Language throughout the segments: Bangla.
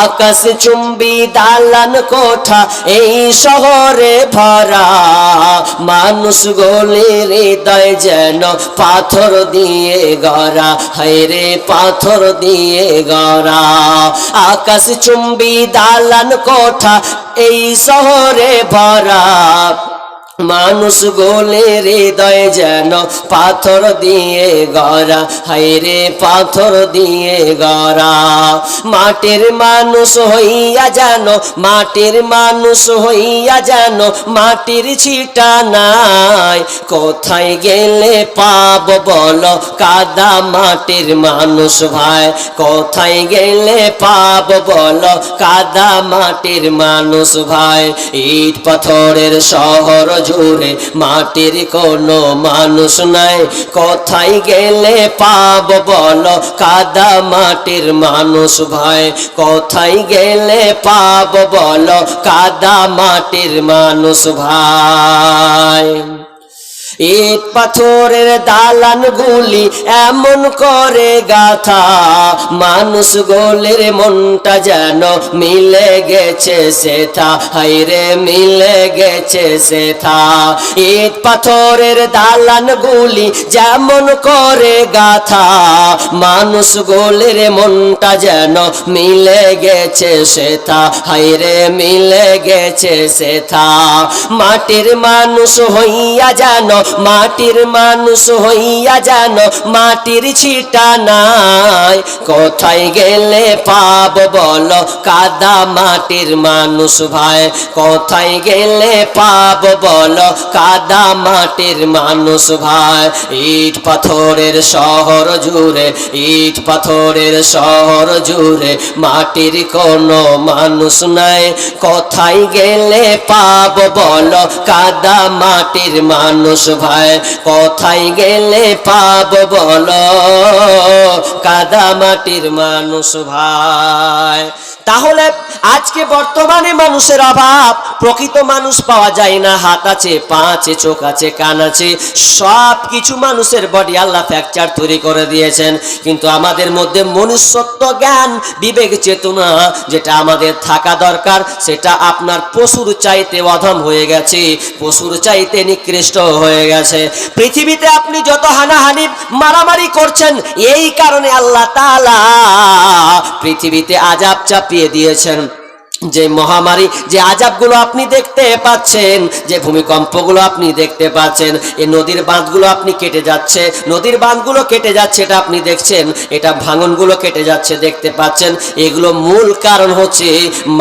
আকাশ চুম্বি দালান কোঠা এই শহরে ভরা, মানুষ গলির হৃদয় যেন পাথর দিয়ে গড়া, হায়রে পাথর দিয়ে গড়া। আকাশ চুম্বি দালান কোঠা এই শহরে ভরা, মানুষ গলির হৃদয় যেন পাথর দিয়ে গড়া, হায়রে পাথর দিয়ে গড়া। মাটির মানুষ হইয়া যেন, মাটির মানুষ হইয়া যেন মাটির ছিটা নাই, কোথায় গেলে পাব বলো কাদা মাটির মানুষ ভাই, কোথায় গেলে পাব বলো কাদা মাটির মানুষ ভাই। ইট পাথরের শহর জুড়ে মাটির কোনো মানুষ নাই, কোথায় গেলে পাব বলো কাদা মাটির মানুষ ভাই, কোথায় গেলে পাব বলো কাদা মাটির মানুষ ভাই। ইট পাথরের দালান গুলি এমন করে গাথা, মানুষ গোলের মনটা যেন মিলে গেছে সেথা, হায়রে মিলে গেছে সেথা। ইট পাথরের দালান গুলি যেমন করে গাথা, মানুষ গোলের মনটা যেন মিলে গেছে সেথা, হায়রে মিলে গেছে সেথা। মাটির মানুষ হইয়া যেন, মাটির মানুষ হইয়া যেন মাটির ছিটা নাই, কোথায় গেলে পাব বলো কাদা মাটির মানুষ ভাই, কোথায় গেলে পাব বলো কাদা মাটির মানুষ ভাই। ইট পাথরের শহর জুড়ে, ইট পাথরের শহর জুড়ে মাটির কোনো মানুষ নাই, কোথায় গেলে পাব বলো কাদা মাটির মানুষ ভাই, কোথায় গেলে পাব বলো কাদা মাটির মানুষ ভাই। তাহলে আজকে বর্তমানে মানুষের অভাব, প্রকৃত মানুষ পাওয়া যায় না। হাত আছে, পা আছে, চোখ আছে, কান আছে, সব কিছু মানুষের বডি আল্লাহ ফ্র্যাকচার তৈরি করে দিয়েছেন, কিন্তু আমাদের মধ্যে মনুষ্যত্ব জ্ঞান, বিবেক, চেতনা যেটা আমাদের থাকা দরকার সেটা আপনার পশুর চাইতে অধম হয়ে গেছে, পশুর চাইতে নিকৃষ্ট হয়ে গেছে। পৃথিবীতে আপনি যত হানাহানি মারামারি করছেন, এই কারণে আল্লাহ তাআলা পৃথিবীতে আযাব চাপিয়ে দিয়েছেন। যে মহামারী, যে আযাবগুলো আপনি দেখতে পাচ্ছেন, যে ভূমিকম্পগুলো আপনি দেখতে পাচ্ছেন, এই নদীর বাঁধগুলো আপনি কেটে যাচ্ছে, নদীর বাঁধগুলো কেটে যাচ্ছে এটা আপনি দেখছেন, এটা ভাঙনগুলো কেটে যাচ্ছে দেখতে পাচ্ছেন, এগুলো মূল কারণ হচ্ছে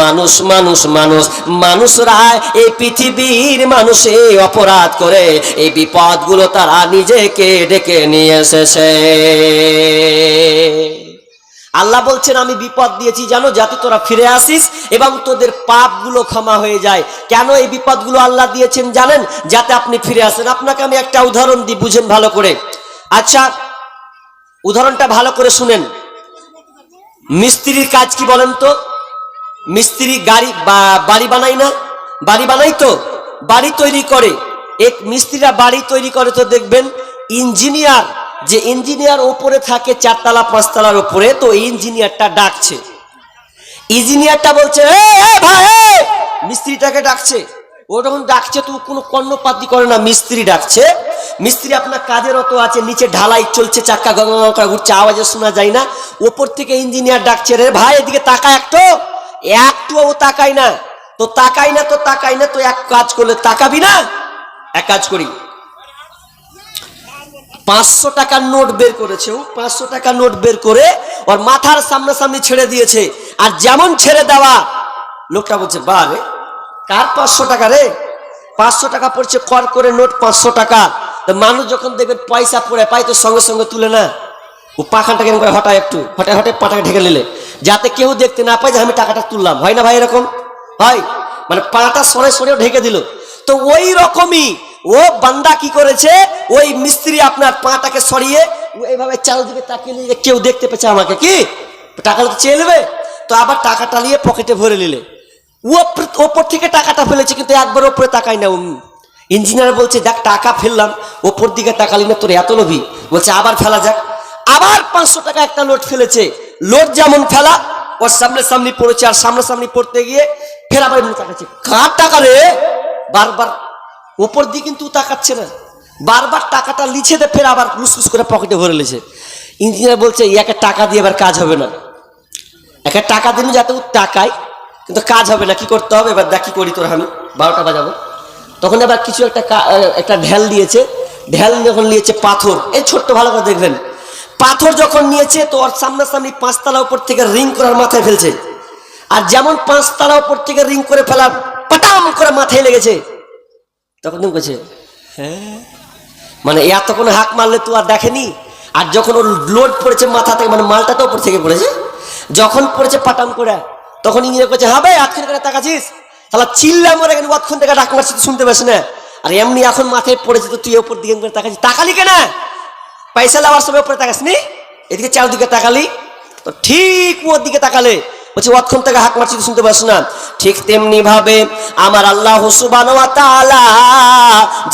মানুষ, মানুষ, মানুষ। মানুষরা এই পৃথিবীর মানুষে অপরাধ করে এই বিপদগুলো তারা নিজেকে ডেকে নিয়ে এসেছে। আল্লাহ বলছেন আমি বিপদ দিয়েছি জানো, যাতে তোরা ফিরে আসিস এবং তোদের পাপগুলো ক্ষমা হয়ে যায়। কেন এই বিপদগুলো আল্লাহ দিয়েছেন জানেন? যাতে আপনি ফিরে আসেন। আপনাকে আমি একটা উদাহরণ দিই, বুঝেন ভালো করে। আচ্ছা, উদাহরণটা ভালো করে শুনেন। মিস্ত্রির কাজ কি বলেন তো? মিস্ত্রি বাড়ি বানায় না? বাড়ি বানাই তো, বাড়ি তৈরি করে। এক মিস্ত্রিরা বাড়ি তৈরি করে তো দেখবেন ইঞ্জিনিয়ার, যে ইঞ্জিনিয়ার ওপরে থাকে 4 তলা 5 তলার উপরে, তো ইঞ্জিনিয়ারটা ডাকছে, ইঞ্জিনিয়ারটা বলছে ভাই, মিস্ত্রিটাকে ডাকছে। ও যখন ডাকছে তো কোনো কর্ণপাতি করে না, মিস্ত্রি ডাকছে। মিস্ত্রি আপনার কাজের অত আছে, নিচে ঢালাই চলছে, চাক্কা গঙ্গা ঘুরছে, আওয়াজে শোনা যায় না। ওপর থেকে ইঞ্জিনিয়ার ডাকছে, রে ভাই এদিকে তাকা, একটু ও তাকাই না। তো তাকাই না, তো তাকাই না, তো এক কাজ করলে তাকাবি না, এক কাজ করি, 500 টাকার নোট বের করেছে। ও 500 টাকার নোট বের করে ওর মাথার সামনাসামনি ছেড়ে দিয়েছে। আর যেমন ছেড়ে দেওয়া, লোকটা বলছে বা রে, কার 500 টাকা রে? 500 টাকা পড়ছে, কর করে নোট 500 টাকা। তো মানুষ যখন দেখবে পয়সা পড়ে পায় তো সঙ্গে সঙ্গে তুলে না, ও পাখানটা কেন করে হঠাৎ একটু হঠাৎ পাটাকে ঢেকে নিলে, যাতে কেউ দেখতে না পায় যে আমি টাকাটা তুললাম। হয় না ভাই এরকম? হয়, মানে পাটা সরে সরেও ঢেকে দিল। তো ওই রকমই ও বান্দা কি করেছে, ওই মিস্ত্রি আপনার পাটাকে সরিয়ে এইভাবে চারিদিকে তাকিয়ে নিয়ে, কেউ দেখতে পেয়েছে আমাকে, কি টাকাটা তো চেয়ে নেবে, তো আবার টাকাটা নিয়ে পকেটে ভরে নিলে। ও ওপর থেকে টাকাটা ফেলেছে, কিন্তু একবার ওপরে তাকাই না। ইঞ্জিনিয়ার বলছে দেখ টাকা ফেললাম, ওপর দিকে তাকালি না, তোর এত লোভী। বলছে আবার ফেলা যাক। আবার 500 টাকা একটা লোড ফেলেছে, লোড যেমন ফেলা ওর সামনে পড়েছে, আর সামনাসামনি পড়তে গিয়ে ফের আবার এমনি তাকাচ্ছে, কার টাকা রে? বারবার ওপর দিয়ে কিন্তু তাকাচ্ছে না, বারবার টাকাটা লিছে দে, ফের আবার লুস করে পকেটে ভরে লেছে। ইঞ্জিনিয়ার বলছে একে টাকা দিয়ে এবার কাজ হবে না, একে টাকা দিন যাতে ও টাকায়, কিন্তু কাজ হবে না, কি করতে হবে এবার দেখ কি করি তোর, আমি 12টা বাজাবো। তখন আবার কিছু একটা ঢেল দিয়েছে, ঢেল যখন নিয়েছে পাথর, এই ছোট্ট ভালো করে দেখবেন, পাথর যখন নিয়েছে তো ওর সামনাসামনি 5 তলা উপর থেকে রিং করার মাথায় ফেলছে, আর যেমন 5 তলা উপর থেকে রিং করে ফেলা পাটাম করে মাথায় লেগেছে, তখন তুমি বলছে হ্যাঁ, মানে এতক্ষণ হাঁক মারলে তো আর দেখেনি, আর যখন ওর লোড পড়েছে মাথা থেকে, মানে মালটা তো উপর থেকে পড়েছে, যখন পড়েছে পাটাম করে, তখন ইঞ্জিনিয়ার করছে হবে আটখানে করে তাকাছিস, তাহলে চিল্লা মরে গেল, অতক্ষণ থেকে ডাক মারছি তুই শুনতে পাস না, আর এমনি এখন মাথায় পড়েছে তো তুই ওপর দিকে করে তাকাছিস, তাকালি কেনা পয়সা লাগার সময় উপরে তাকাসনি, এদিকে চারদিকে তাকালি, তো ঠিক ওর দিকে তাকালে বলছে অতক্ষণ থেকে হাঁক মারছি শুনতে পাস না। ঠিক তেমনি ভাবে আমার আল্লাহ সুবহানাহু ওয়া তাআলা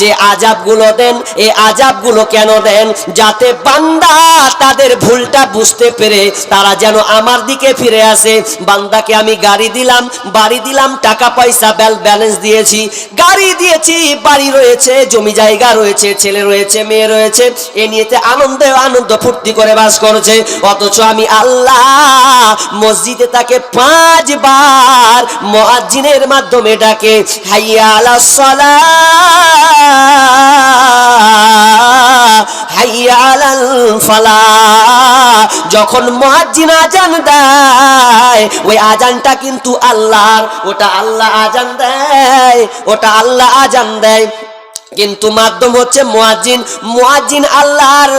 যে আযাবগুলো দেন, এই আযাবগুলো কেন দেন? যাতে বান্দা তাদের ভুলটা বুঝতে পেরে তারা যেন আমার দিকে ফিরে আসে। বান্দাকে আমি গাড়ি দিলাম, বাড়ি দিলাম, টাকা পয়সা ব্যালেন্স দিয়েছি, গাড়ি দিয়েছি, বাড়ি রয়েছে, জমি জায়গা রয়েছে, ছেলে রয়েছে, মেয়ে রয়েছে, এ নিয়েতে আনন্দ ফুর্তি করে বাস করছে, অথচ আমি আল্লাহ মসজিদে তাকে 5 বার মুয়াজ্জিনের মাধ্যমে ডাকে, হাইয়া আলাস সালাহ, হাইয়া আলাল ফালাহ। যখন মুয়াজ্জিন আজান দেয়, ওই আজানটা কিন্তু আল্লাহর, ওটা আল্লাহ আজান দেয়, ওটা আল্লাহ আজান দেয়, কিন্তু মাধ্যম হচ্ছে মুয়াজ্জিন। মুয়াজ্জিন আল্লাহর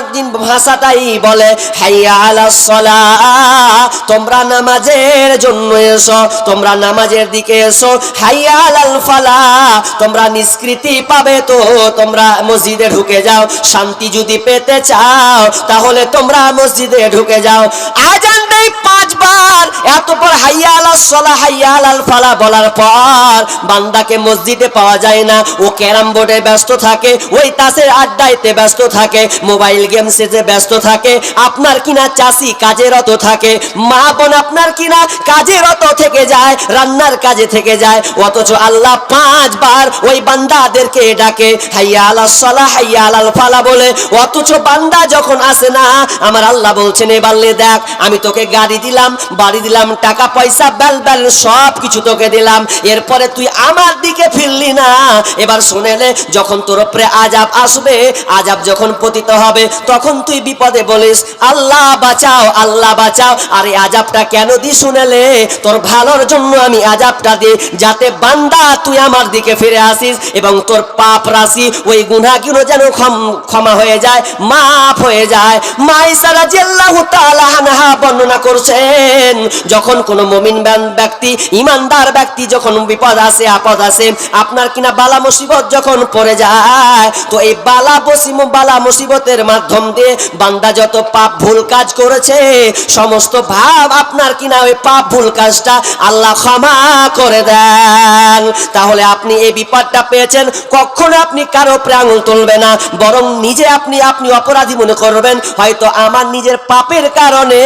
ভাষাটাই বলে হাইয়া আলাস সালাহ, তোমরা নামাজের জন্য এসো, তোমরা নামাজের দিকে এসো, হাইয়া আলাল ফালাহ, তোমরা নিষ্কৃতি পাবে তো তোমরা মসজিদে ঢুকে যাও, শান্তি যদি পেতে চাও তাহলে তোমরা মসজিদে ঢুকে যাও। আজান দেয় 5 বার, এতপর হাইয়া আলাস সালাহ, হাইয়া আলাল ফালাহ বলার পর বান্দাকে মসজিদে পাওয়া যায় না, ও ক্যারাম বোর্ডে ব্যস্ত থাকে, ওই তাসের আড্ডাইতে ব্যস্ত থাকে, মোবাইল গেমসে যে ব্যস্ত থাকে, আপনার কিনা চাষি কাজে রত থাকে, মা বোন আপনার কিনা কাজে রত থেকে যায়, রান্নার কাজে থেকে যায়, অথচ আল্লাহ 5 বার ওই বান্দাদেরকে ডাকে হাইয়া আলাস সালাহ, হাইয়া আলাল ফালাহ বলে, অথচ বান্দা যখন আসে না, আমার আল্লাহ বলছেন এবারে দেখ আমি তোকে গাড়ি দিলাম, বাড়ি দিলাম, টাকা পয়সা ব্যালেন্স সব কিছু তোকে দিলাম, এরপরে তুই আমার দিকে ফিরলি না। এবার শুনেলে যখন তোর উপরে আযাব আসবে, আযাব যখন পতিত হবে, তখন তুই বিপদে বলিস আল্লাহ বাঁচাও, আল্লাহ বাঁচাও। আর এই আযাবটা কেন দি শুনেলে? তোর ভালোর জন্য আমি আযাবটা দিই, যাতে বান্দা তুই আমার দিকে ফিরে আসিস এবং তোর পাপ রাশি, ওই গুনাহগুলো যেন ক্ষমা হয়ে যায়, মাফ হয়ে যায়। মা আয়েশা রাদিয়াল্লাহু তাআলা আনহা বর্ণনা করছেন, যখন কোনো মুমিন ব্যক্তি, ইমানদার ব্যক্তি যখন বিপদ আসে, আপদ আসে, আপনার কিনা বালা মুসিবত যখন পড়ে যায়, তো এই বালা মুসিবতের মাধ্যম দিয়ে বান্দা যত পাপ ভুল কাজ করেছে, সমস্ত ভাব আপনার কিনা ওই পাপ ভুল কাজটা আল্লাহ ক্ষমা করে দেন। তাহলে আপনি এই বিপদটা পেয়েছেন, কখনো আপনি কারো উপরে আঙুল তুলবেন না, বরং নিজে আপনি অপরাধী মনে করবেন, হয়তো আমার নিজের পাপের কারণে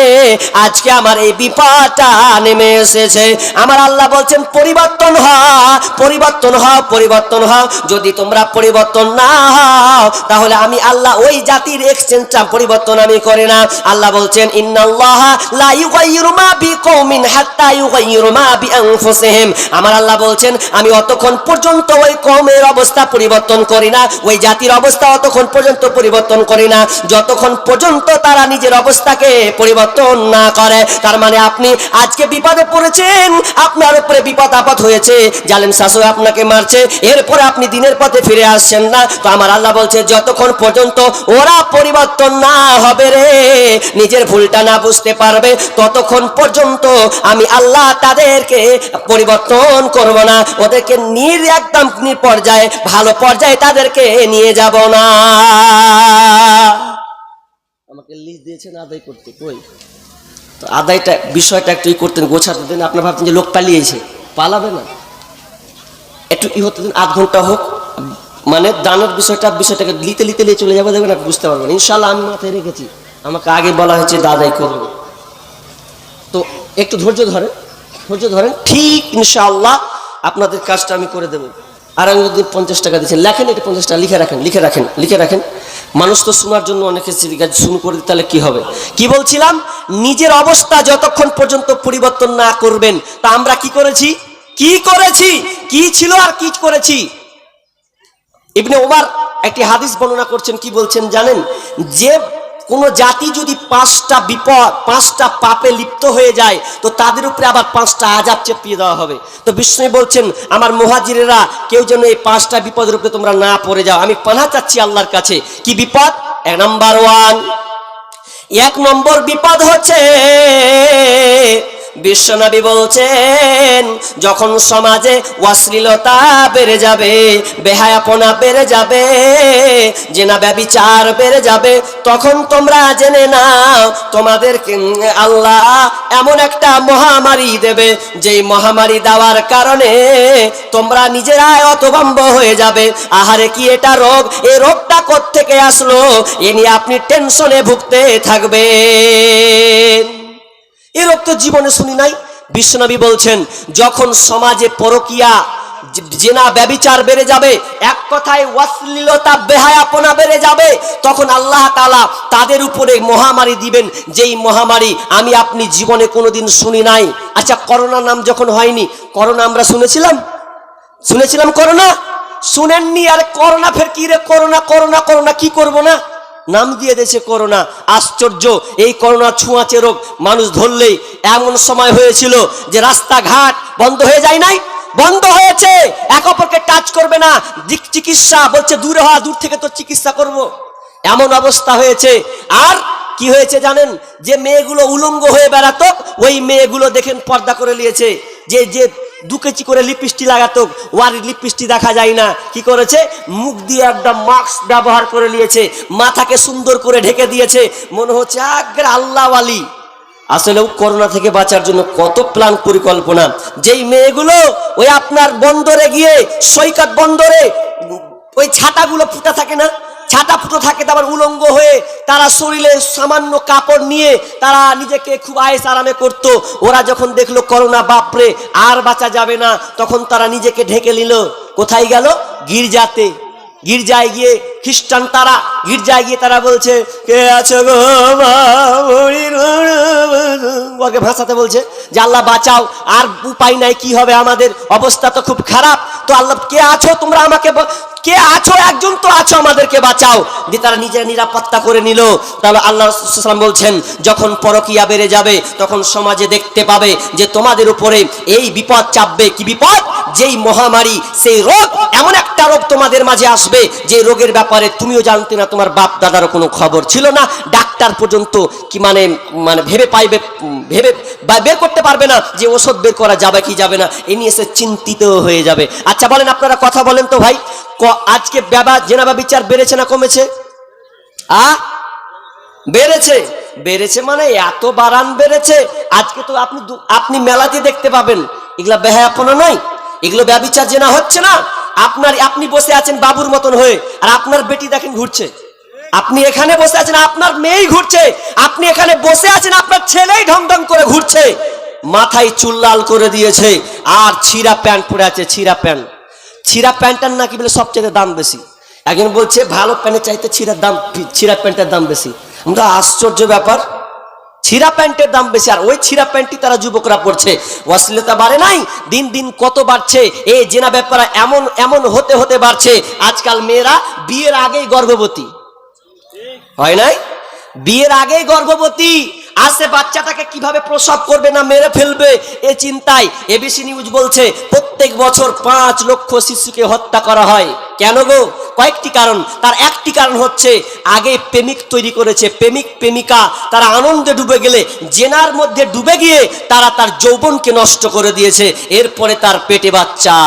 আজকে আমার এই বিপদটা নেমে এসেছে। আমার আল্লাহ বলছেন পরিবর্তন হও, পরিবর্তন হও, পরিবর্তন হও। যদি তোমরা পরিবর্তন না হও তাহলে আমি আল্লাহ ওই জাতির এক্সচেঞ্জটা পরিবর্তন আমি করি না। আল্লাহ বলছেন ইন্নাল্লাহা লা ইউগাইয়িরু মা বিকওমিন হাত্তা ইউগাইয়িরু মা বিআনফুসিহিম। আমার আল্লাহ বলছেন আমি অতক্ষণ পর্যন্ত ওই কওমের অবস্থা পরিবর্তন করি না, ওই জাতির অবস্থা অতক্ষণ পর্যন্ত পরিবর্তন করি না যতক্ষণ পর্যন্ত তারা নিজের অবস্থাকে পরিবর্তন না করে। তার মানে আপনি আজকে বিপদে পড়েছেন, আপনার উপরে বিপদ আপদ হয়েছে, জালেম শাসক আপনাকে মারছে, এরপরে আপনি দিনের পথে ফিরে আসছেন না, তো আমার আল্লাহ বলছে যতক্ষণ পর্যন্ত ওরা পরিবর্তন না হবে রে, নিজের ভুলটা না বুঝতে পারবে, ততক্ষণ পর্যন্ত আমি আল্লাহ তাদেরকে পরিবর্তন করব না, ওদেরকে একদম পর্যায়ে, ভালো পর্যায়ে তাদেরকে নিয়ে যাব না। আমাকে লিস্ট দিয়েছেন আদায় করতে, কই তো আদায়টা বিষয়টা একটু করতেন, গোছাতে দেন। আপনার ভাবছেন যে লোক পালিয়েছে, পালাবে না, একটু হতে দিন, 8 ঘন্টা হোক, মানে দানের বিষয়টাকে লিতে নিয়ে চলে যাবো, দেখবেন আপনি বুঝতে পারবেন ইনশাল্লাহ। আমি মাথায় রেখেছি, আমাকে আগে বলা হয়েছে দাদাই করবো, তো একটু ধৈর্য ধরেন, ঠিক ইনশাআল্লাহ আপনাদের কাজটা আমি করে দেবো। আর আমি যদি 50 টাকা দিচ্ছেন, লেখেন, এটা 50 টাকা লিখে রাখেন। মানুষ তো শোনার জন্য অনেকে শুরু করে দিতে, তাহলে কি হবে? কি বলছিলাম, নিজের অবস্থা যতক্ষণ পর্যন্ত পরিবর্তন না করবেন, তা আমরা কি করেছি, কি ছিল আর কি করেছি। ইবনে ওমর একটি হাদিস বর্ণনা করছেন, কি বলছেন জানেন, যে কোন জাতি যদি 5টা বিপদ 5টা পাপে লিপ্ত হয়ে যায়, তো তাদের উপরে আবার 5টা আযাব চেপিয়ে দেওয়া হবে। তো বিষ্ণু বলছেন, আমার মুহাজিরেরা কেউ যেন এই 5টা বিপদের উপরে তোমরা না পড়ে যাও, আমি পানাহ চাচ্ছি আল্লাহর কাছে। কি বিপদ? এক নম্বর বিপদ হচ্ছে, বিশ্বনবী বলছেন, যখন সমাজে অশ্লীলতা বেড়ে যাবে, বেহায়াপনা বেড়ে যাবে, জিনা ব্যভিচার বেড়ে যাবে, তখন তোমরা জেনে নাও তোমাদেরকে আল্লাহ এমন একটা মহামারী দেবে, যেই মহামারী দেওয়ার কারণে তোমরা নিজেরাই হতভম্ব হয়ে যাবে। আহারে কি এটা রোগ, এই রোগটা কোত্থেকে আসলো, এ নিয়ে আপনি টেনশনে ভুগতে থাকবেন। এ রোগ তো জীবনে শুনি নাই। বিশ্বনবী বলছেন, যখন সমাজে পরকিয়া জিনা ব্যভিচার বেড়ে যাবে, এক কথায় অশ্লীলতা বেহায়াপনা বেড়ে যাবে, তখন আল্লাহ তাআলা তাদের উপরে মহামারী দিবেন, যেই মহামারী আমি আপনি জীবনে কোনোদিন শুনি নাই। আচ্ছা, করোনা নাম যখন হয়নি, করোনা আমরা শুনেছিলাম করোনা? শুনেননি। আর করোনা ফের কি রে, করোনা কি করব না, নাম দিয়ে দিয়েছে করোনা। আশ্চর্য, এই করোনা ছোঁয়াচে রোগ, মানুষ ধরলেই এমন সময় হয়েছিল যে রাস্তাঘাট বন্ধ হয়ে যায় নাই, বন্ধ হয়েছে, এক অপরকে টাচ করবে না, চিকিৎসা বলছে দূরে হওয়া, দূর থেকে তো চিকিৎসা করব, এমন অবস্থা হয়েছে। আর কি হয়েছে জানেন, যে মেয়েগুলো উলঙ্গ হয়ে বেড়াতো, ওই মেয়েগুলো দেখেন পর্দা করে নিয়েছে। যে 2 কেজি করে লিপস্টিক লাগাতো, ওয়ার লিপস্টিক দেখা যায় না, কি করেছে, মুখ দিয়ে একটা মাস্ক ব্যবহার করে নিয়েছে, মাথাকে সুন্দর করে ঢেকে দিয়েছে, মনে হচ্ছে আগ্রা আল্লাহওয়ালি। আসলেও করোনা থেকে বাঁচার জন্য কত প্ল্যান পরিকল্পনা। যেই মেয়েগুলো ওই আপনার বন্দরে গিয়ে, সৈকত বন্দরে ওই ছাতাগুলো ফুটা থাকে না, ছাতা ফুটো থাকে, তারপর উলঙ্গ হয়ে তারা শরীরে সামান্য কাপড় নিয়ে তারা নিজেকে খুব আয়েস আরামে করত। ওরা যখন দেখলো করোনা, বাপরে আর বাঁচা যাবে না, তখন তারা নিজেকে ঢেকে নিল। কোথায় গেল? গির্জায় গিয়ে খ্রিস্টান তারা গির্জায় গিয়ে তারা বলছে, কে আছো গো ওকে ভাষাতে বলছে যে আল্লাহ বাঁচাও, আর উপায় নাই, কি হবে, আমাদের অবস্থা তো খুব খারাপ। তো আল্লাহ, কে আছো তোমরা, আমাকে কে আছো, একজন তো আছো, আমাদেরকে বাঁচাও। দিয়ে তারা নিজের নিরাপত্তা করে নিল। তাহলে আল্লাহ রাসূল সাল্লাল্লাহু আলাইহি ওয়াসাল্লাম বলছেন, যখন পরকিয়া বেড়ে যাবে, তখন সমাজে দেখতে পাবে যে তোমাদের উপরে এই বিপদ চাপবে। কি বিপদ? যেই মহামারী, সেই রোগ, এমন একটা রোগ তোমাদের মাঝে আসবে, যে রোগের ব্যাপারে তুমিও জানতে না, তোমার বাপ দাদারও কোনো খবর ছিল না, ডাক্তার পর্যন্ত কি মানে ভেবে বের করতে পারবে না যে ওষুধ বের করা যাবে কি যাবে না, এ নিয়ে সে চিন্তিত হয়ে যাবে। আচ্ছা বলেন, আপনারা কথা বলেন তো ভাই, আজকে জেনা ব্যভিচার বেড়েছে না কমেছে? বেড়েছে মানে এত বাড়ান বেড়েছে। আজকে তো আপনি মেলাতে দেখতে পাবেন, এগুলা বেহায়াপনা নয়, এগুলো ব্যভিচার জেনা হচ্ছে না। আপনি বসে আছেন বাবুর মতন হয়ে, আর আপনার বেটি দেখেন ঘুরছে। আপনি এখানে বসে আছেন, আপনার মেয়েই ঘুরছে। আপনি এখানে বসে আছেন, আপনার ছেলেই ঢং ঢং করে ঘুরছে, মাথায় চুল লাল করে দিয়েছে, আর ছিঁড়া প্যান্ট পরে আছে। ছিঁড়া প্যান্টটার নাকি বলে সবচেয়ে দাম বেশি। একজন বলছে ভালো প্যান্টের চাইতে ছিঁড়া প্যান্টের দাম বেশি। আমরা আশ্চর্য ব্যাপার, ছিঁড়া প্যান্টের দাম বেশি, আর ওই ছিঁড়া প্যান্টটি তারা যুবকরা পড়ছে। অশ্লীলতা বাড়ে নাই, দিন দিন কত বাড়ছে। এই জেনা ব্যাপার এমন হতে বাড়ছে, আজকাল মেয়েরা বিয়ের আগেই গর্ভবতী হয় নাই, বিয়ের আগেই গর্ভবতী। আসে বাচ্চাটাকে কিভাবে প্রসব করবে না মেরে ফেলবে, এ চিন্তায় এবিসি নিউজ বলছে প্রত্যেক বছর 5 লক্ষ শিশুকে হত্যা করা হয়। কেন গো? কয়েকটি কারণ। তার একটি কারণ হচ্ছে, আগে প্রেমিক তৈরি করেছে, প্রেমিক প্রেমিকা তারা আনন্দে ডুবে গেলে, জেনার মধ্যে ডুবে গিয়ে তারা তার যৌবনকে নষ্ট করে দিয়েছে, এরপরে তার পেটে বাচ্চা।